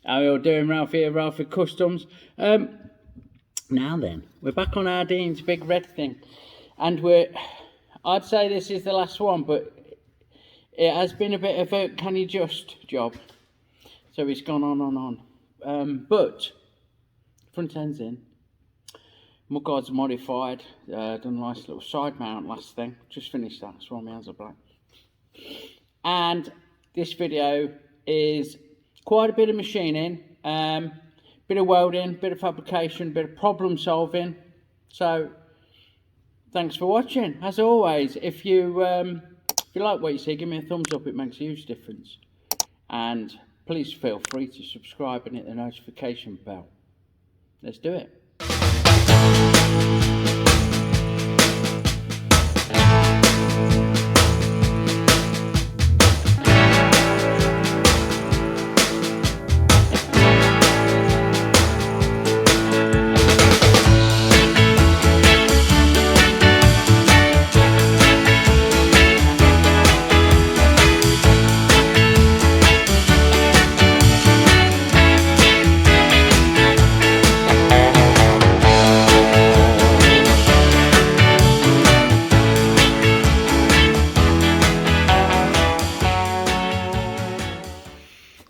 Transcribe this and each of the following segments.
How are you all doing? Ralph here, Ralphy Customs. Now then, we're back on our Dean's big red thing, and I'd say this is the last one, but it has been a bit of a can you just job, so it's gone on. But front end's in, mudguard's modified, done a nice little side mount last thing, just finished that, that's why my hands are black. And this video is quite a bit of machining, bit of welding, bit of fabrication, bit of problem solving. So thanks for watching. As always, if you like what you see, give me a thumbs up, it makes a huge difference. And please feel free to subscribe and hit the notification bell. Let's do it.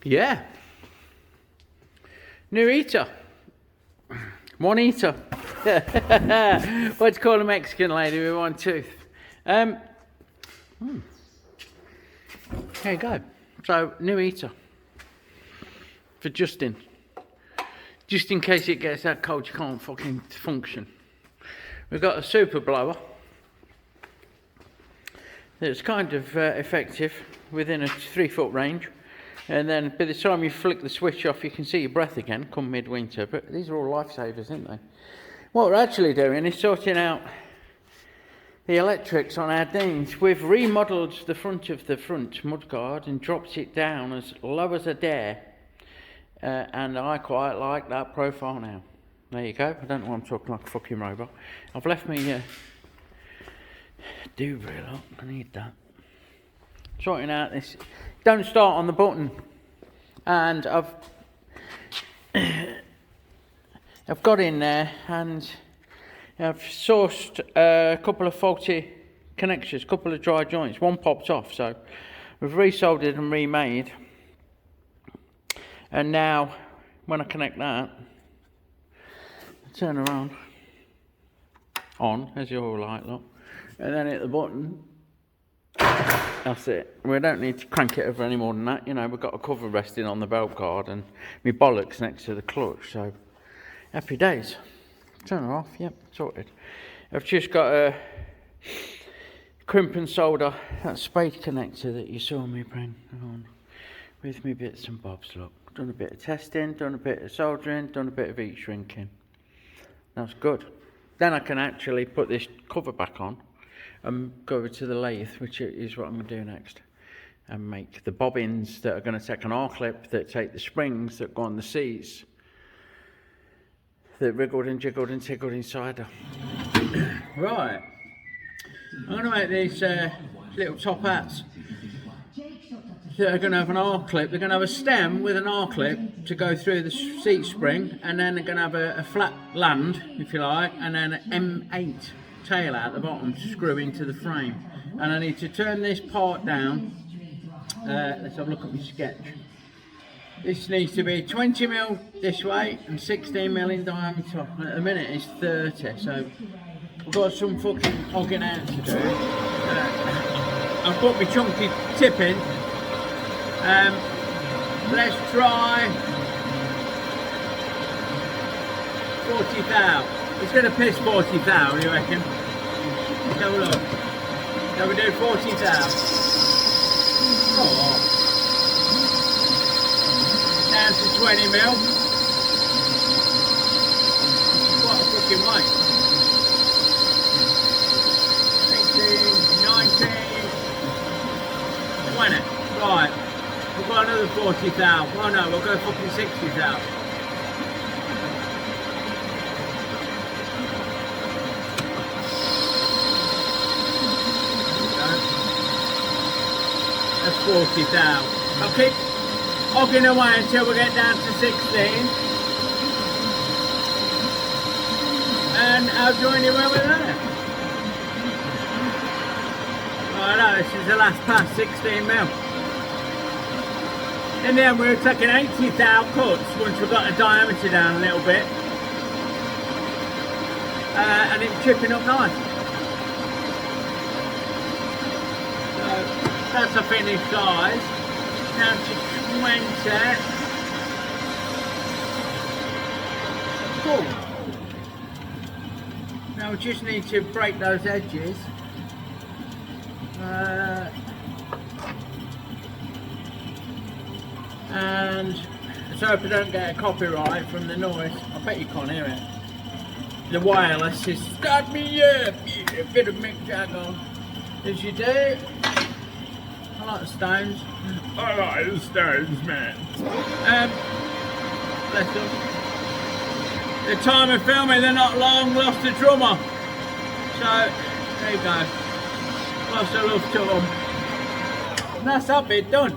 Yeah, new eater, one eater. What do you call a Mexican lady with one tooth? There you go. So, new eater for Justin, just in case it gets that cold you can't fucking function. We've got a super blower that's kind of effective within a 3-foot range. And then by the time you flick the switch off, you can see your breath again come midwinter. But these are all lifesavers, aren't they? What we're actually doing is sorting out the electrics on our Deans. We've remodelled the front of the front mudguard and dropped it down as low as I dare. And I quite like that profile now. There you go. I don't know why I'm talking like a fucking robot. I've left me do-reel up. I need that. Sorting out this. Don't start on the button, and I've got in there and I've sourced a couple of faulty connectors, a couple of dry joints. One popped off, so we've resoldered and remade. And now, when I connect that, I turn around on, as you all like, look, and then hit the button. That's it. We don't need to crank it over any more than that. You know, we've got a cover resting on the belt guard and my bollocks next to the clutch. So, happy days. Turn her off. Yep, sorted. I've just got a crimp and solder, that spade connector that you saw me bring on with me bits and bobs. Look, done a bit of testing, done a bit of soldering, done a bit of heat shrinking. That's good. Then I can actually put this cover back on and go over to the lathe, which is what I'm going to do next, and make the bobbins that are going to take an R-clip that take the springs that go on the seats that wriggled and jiggled and tickled inside her. Right, I'm going to make these little top hats that are going to have an R-clip. They're going to have a stem with an R-clip to go through the seat spring, and then they're going to have a flat land, if you like, and then an M8 tail out the bottom to screw into the frame. And I need to turn this part down. Let's have a look at my sketch. This needs to be 20mm this way and 16mm in diameter. At the minute it's 30, so I've got some fucking hogging out to do. I've got my chunky tip in. Let's try 40 thou. It's going to piss 40 thou, you reckon? Let's have a look. Shall we do 40 thou? Oh. Down to 20mm. What a fucking weight. 18, 19, 20. Right. We've got another 40 thou. Oh no, we'll go fucking 60 thou. That's 40 thou. Okay. hogging away until we get down to 16. And how joined you when we're there? Right, this is the last pass, 16 mil. In the end, we were taking 80 thou cuts once we got the diameter down a little bit. And it's chipping up nice. So that's a finished size. Down to 20. Cool. Now we just need to break those edges. And so if I don't get a copyright from the noise, I bet you can't hear it. The wireless is start me up, a bit of Mick Jagger. As you do. I like the Stones. I like the Stones, man. Bless them. The time of filming, they're not long lost a drummer. So there you go. Lots of love to them. And that's that bit done.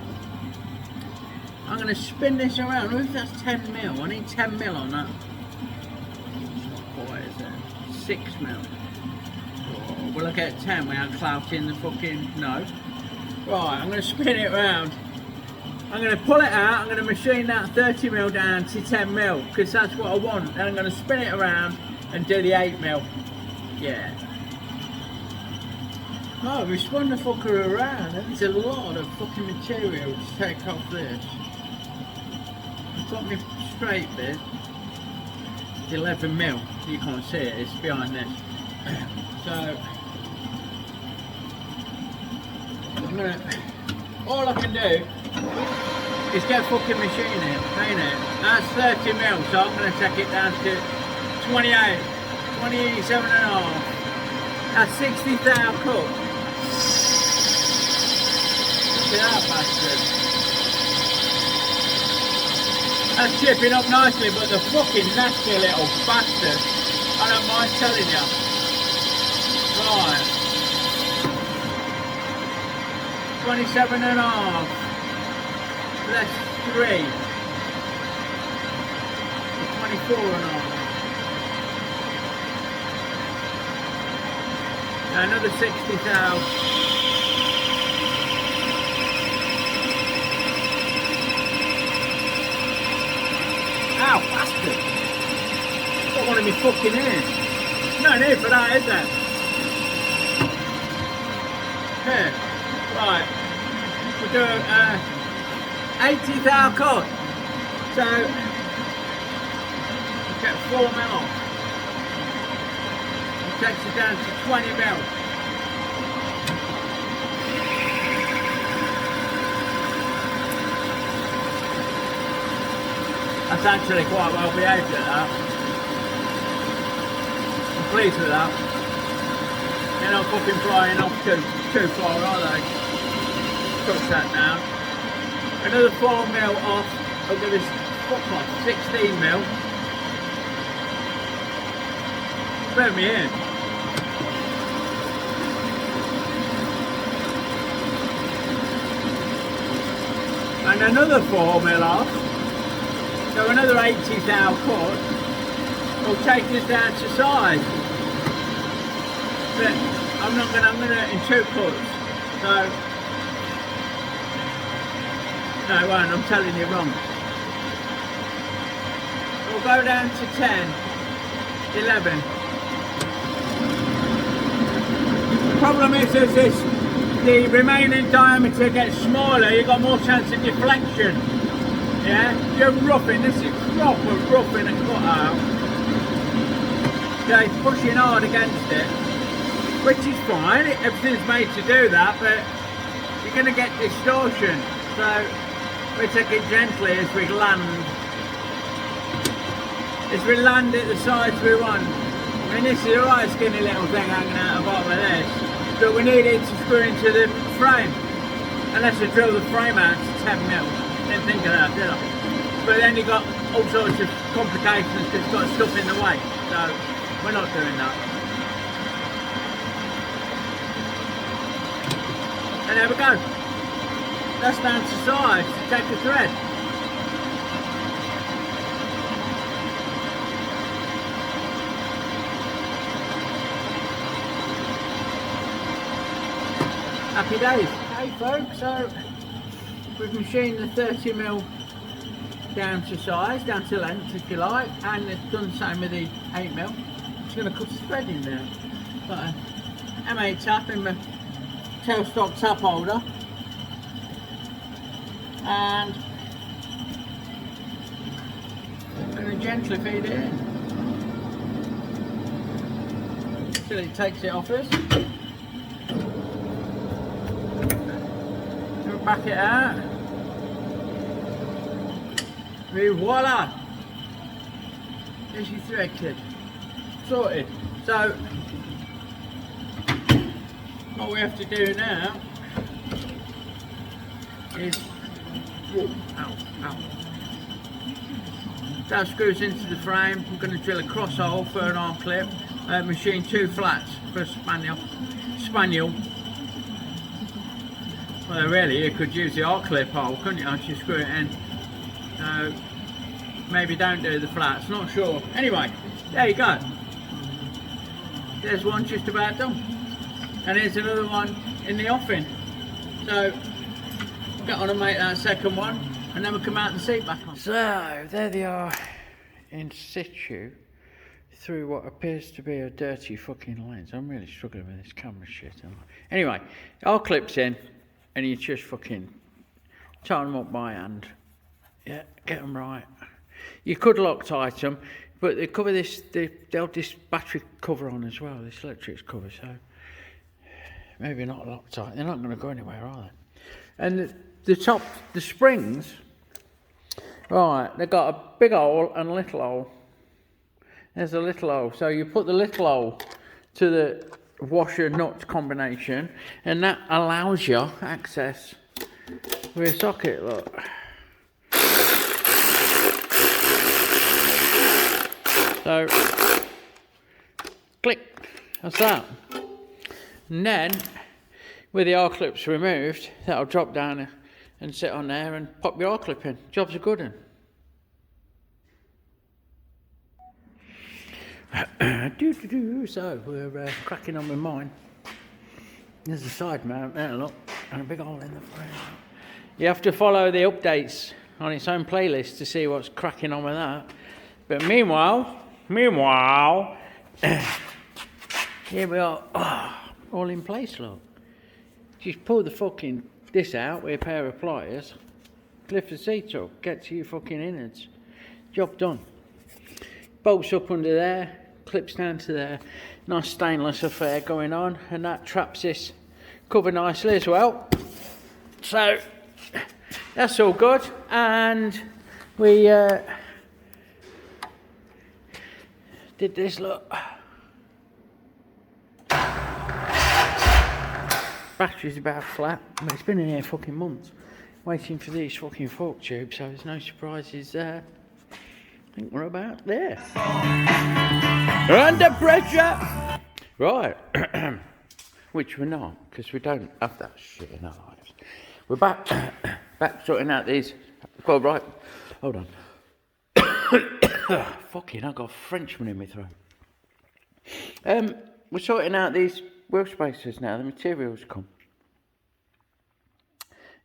I'm going to spin this around. What if that's 10 mil? I need 10 mil on that. It's not quite, is it? 6 mil. Oh, will I get 10 without clouting the fucking... No. Right, I'm going to spin it around. I'm going to pull it out. I'm going to machine that 30 mil down to 10 mil because that's what I want. And I'm going to spin it around and do the 8 mil. Yeah. Oh, we spun the fucker around. There's a lot of fucking material to take off this. I've got my straight bit. It's 11 mil. You can't see it. It's behind this. So I'm gonna. All I can do is get fucking machining, ain't it? That's 30 mil. So I'm gonna take it down to 28, 27 and a half. That's 60 thou cut. Look at that bastard. That's chipping up nicely, but the fucking nasty little bastard. I don't mind telling you. Right. 27 and a half. That's 3. 24 and a half. Another 60,000. Ow, bastard! Got one of me fucking ears. No need for that, is there? Here, right. We'll do 80 thou cut. So, we'll get 4 mil off. Takes it down to 20 mil. That's actually quite well behaved at that. I'm pleased with that. They're not fucking flying off too far, are they? Cut that down. Another 4 mil off. I'll give this fuck off 16 mil. Bear me in. And another 4 mil off. So another 80 thou cut will take this down to size. But I'm gonna in 2 cuts. So no, it won't, I'm telling you wrong. We'll go down to 10, 11. The problem is this, the remaining diameter gets smaller, you've got more chance of deflection. Yeah, you're roughing, this is proper roughing a cut out. So it's pushing hard against it, which is fine, everything's made to do that, but you're going to get distortion. So we take it gently as we land. As we land at the size we want. I mean, this is a right skinny little thing hanging out the bottom of this, but we need it to screw into the frame. Unless I drill the frame out to 10 mil. Didn't think of that, did I? But then you've got all sorts of complications because it's got stuff in the way. So we're not doing that. And there we go. That's down to size. Take the thread. Happy days. Hey folks, so we've machined the 30mm down to size, down to length if you like, and it's done the same with the 8mm. Just going to cut a thread in there. Got a M8 tap in my tailstock tap holder, and I'm going to gently feed it in till it takes it off us. Back it out. Voila! There's your thread clip. Sorted. So, what we have to do now is, that screws into the frame. I'm going to drill a cross hole for an arm clip, machine 2 flats for a spaniel. Well, really, you could use the arc clip hole, couldn't you? Once you screw it in. Maybe don't do the flats, not sure. Anyway, there you go. There's one just about done. And here's another one in the offing. So, get on and make that second one, and then we'll come out and see back on. So, there they are, in situ, through what appears to be a dirty fucking lens. I'm really struggling with this camera shit. Anyway, our clip's in, and you just fucking tie them up by hand. Yeah, get them right. You could Loctite them, but they cover this, they'll this battery cover on as well, this electrics cover, so maybe not Loctite. They're not going to go anywhere, are they? And the springs, right, they've got a big hole and a little hole. There's a little hole, so you put the little hole to the washer nut combination, and that allows you access with a socket, look. So, click, that's that. And then, with the R-clips removed, that'll drop down and sit on there and pop your R-clip in. Job's a good one. So, we're cracking on with mine. There's a side mount there, look, and a big hole in the frame. You have to follow the updates on its own playlist to see what's cracking on with that. But meanwhile, here we are, all in place, look. Just pull the fucking this out with a pair of pliers, lift the seat up, get to your fucking innards. Job done. Bolts up under there, clips down to there. Nice stainless affair going on, and that traps this cover nicely as well. So that's all good, and we did this, look. Battery's about flat. I mean, it's been in here fucking months, waiting for these fucking fork tubes, so there's no surprises there. I think we're about there. Under pressure! Right. Which we're not, because we don't have that shit in our lives. We're back sorting out these. Well, right. Hold on. Fucking, I got a Frenchman in my throat. We're sorting out these wheel spacers now. The materials come.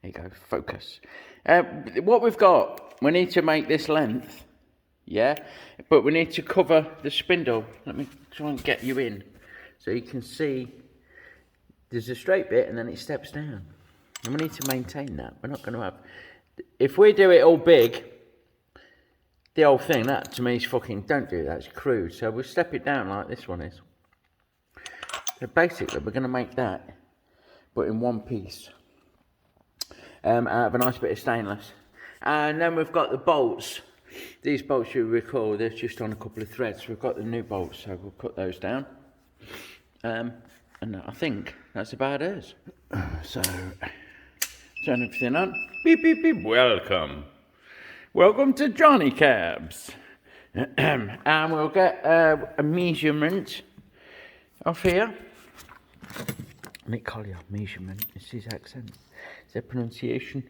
There you go. Focus. What we've got, we need to make this length. Yeah, but we need to cover the spindle. Let me try and get you in so you can see there's a straight bit and then it steps down. And we need to maintain that. We're not going to have... If we do it all big, the whole thing, that to me is fucking... Don't do that, it's crude. So we'll step it down like this one is. So basically, we're going to make that, but in one piece. Out of a nice bit of stainless. And then we've got the bolts. These bolts, you recall, they're just on a couple of threads. We've got the new bolts, so we'll cut those down. And I think that's about it. So, turn everything on. Beep, beep, beep. Welcome. Welcome to Johnny Cabs. And we'll get a measurement off here. Nick Collier, measurement. It's his accent. It's their pronunciation.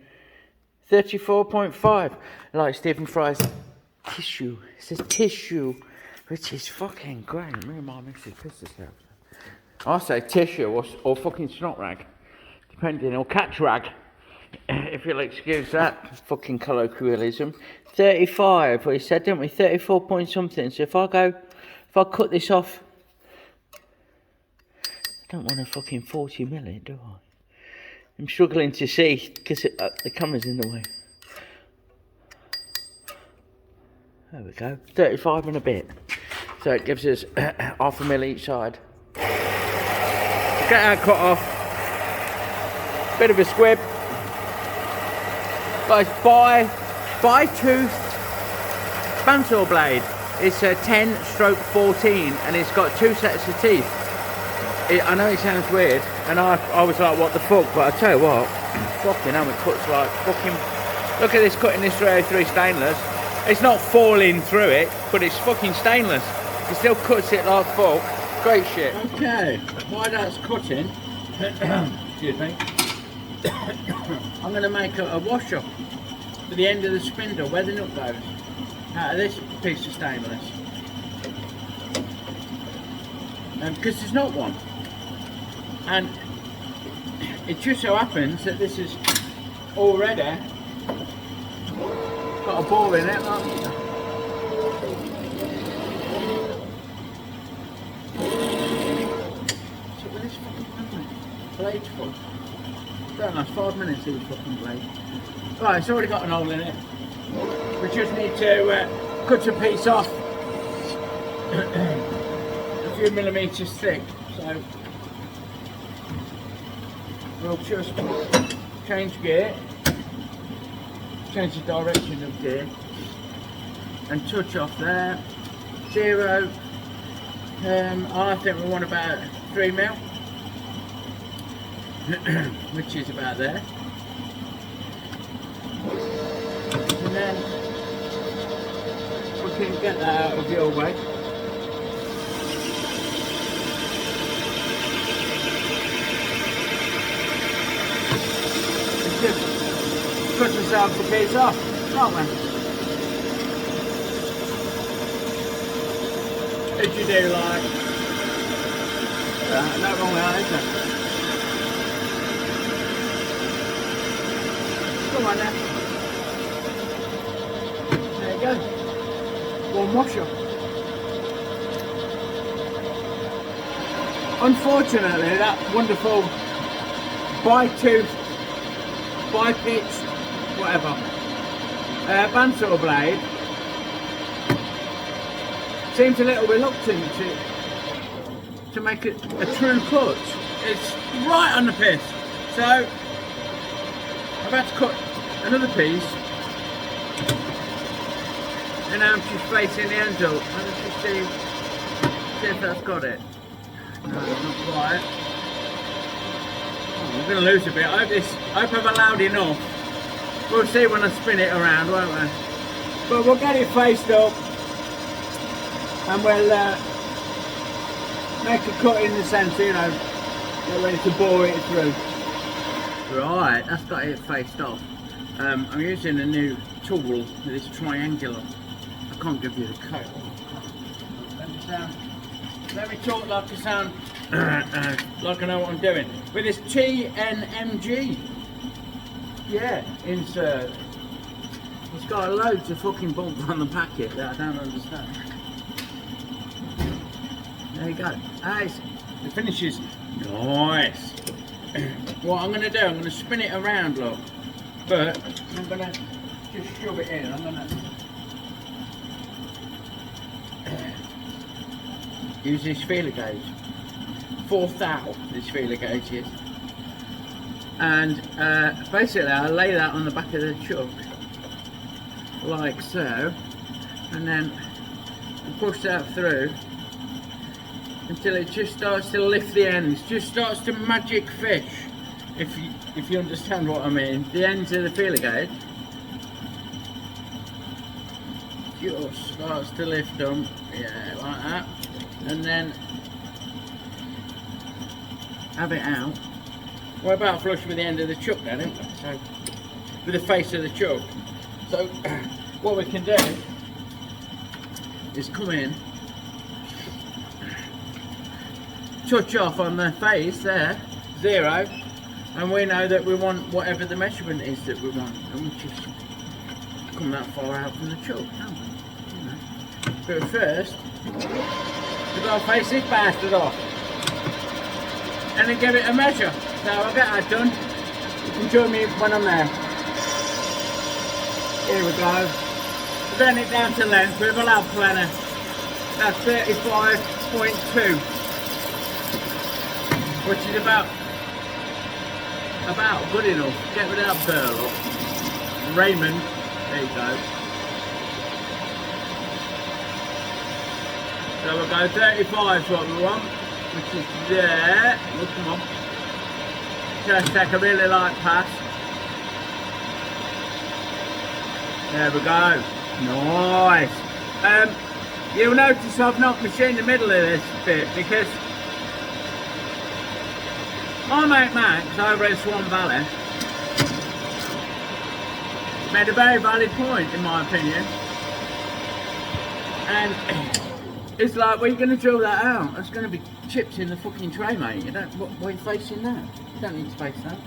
34.5, like Stephen Fry's tissue. It says tissue, which is fucking great. Me and my missus pissed herself. I say tissue or fucking snot rag, depending, or catch rag, if you'll excuse that fucking colloquialism. 35, we said, didn't we? 34 point something. So if I cut this off, I don't want a fucking 40 mm, do I? I'm struggling to see because the camera's in the way. There we go, 35 and a bit. So it gives us half a mil each side. Get that cut off. Bit of a squib. But it's by-toothed bandsaw blade. It's a 10/14 and it's got 2 sets of teeth. I know it sounds weird, and I was like, what the fuck? But I tell you what, fucking hell, it cuts like fucking. Look at this cutting this 303 stainless. It's not falling through it, but it's fucking stainless. It still cuts it like fuck. Great shit. Okay, while that's cutting, excuse me, I'm going to make a washer for the end of the spindle where the nut goes out of this piece of stainless. Because there's not one. And it just so happens that this is already got a bore in it. So with this fucking blade's full. Don't last 5 minutes of the fucking blade. Right, it's already got an hole in it. We just need to cut a piece off a few millimetres thick. So we'll just change gear, change the direction of gear, and touch off there. 0. I think we want about 3 mil, which is about there. And then we can get that out of your way. Just cut ourselves a piece off, can't we? Did you do like that? No wrong with that, is there? Come on then. There you go. One washer. Unfortunately, that wonderful by-tooth, by-pitched, whatever, bandsaw blade seems a little reluctant to make it a true cut. It's right on the piss. So I've had to cut another piece, and now I'm just facing the handle. Let's just see if that's got it. No, not quite. I'm going to lose a bit. I hope I've allowed enough. We'll see when I spin it around, won't we? But we'll get it faced up and we'll make a cut in the centre, you know, get ready to bore it through. Right, that's got it faced off. I'm using a new tool with this triangular. I can't give you the code. Let me talk like I sound like I know what I'm doing. With this TNMG, yeah, insert. It's got loads of fucking bump on the packet that I don't understand. There you go. The finish is nice. What I'm going to do, I'm going to spin it around, look. But I'm going to just shove it in. I'm going to use this feeler gauge. 4th thou, this feeler gauge is. And basically I lay that on the back of the chuck, like so, and then push that through until it just starts to lift the ends, just starts to magic fish, if you understand what I mean. The ends of the feeler gauge just starts to lift them, yeah, like that, and then have it out. We're about flush with the end of the chuck then, isn't we? So, with the face of the chuck. So what we can do is come in, touch off on the face there, 0, And we know that we want whatever the measurement is that we want, and we just come that far out from the chuck, can't we? You know. But first, we've got to face this bastard off and then give it a measure. So I'll get that done. You can join me when I'm there. Here we go. We're getting it down to length with a lab planner. That's 35.2, which is about good enough. Get rid of that burl. Raymond, there you go. So we'll go 35 is what we want, which is there. Oh, come on. Just take a really light pass. There we go. Nice. You'll notice I've not machined the middle of this bit because my mate Max over in Swan Valley made a very valid point in my opinion, and it's like, well, you're going to drill that out, there's going to be chips in the fucking tray, mate. You don't, what are you facing that? You don't need to face that.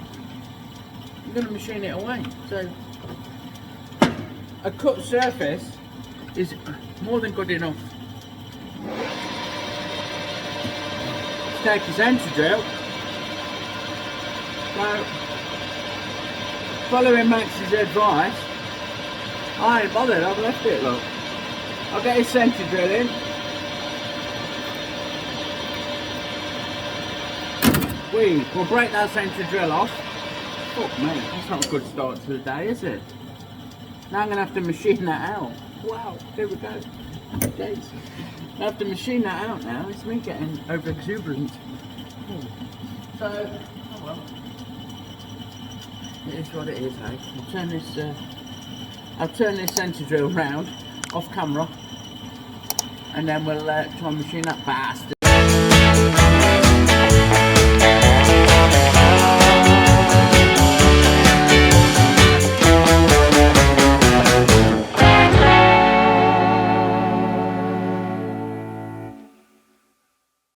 You're going to machine it away. So a cut surface is more than good enough. Let's take his center drill. So, following Max's advice, I ain't bothered, I've left it, look. I'll get his centre drill in. We'll break that centre drill off. Fuck me, that's not a good start to the day, is it? Now I'm going to have to machine that out. Wow, here we go. Jeez. I have to machine that out now, it's me getting over exuberant. So, oh well. It is what it is, eh? I'll turn this centre drill round off camera, and then we'll try and machine that bastard.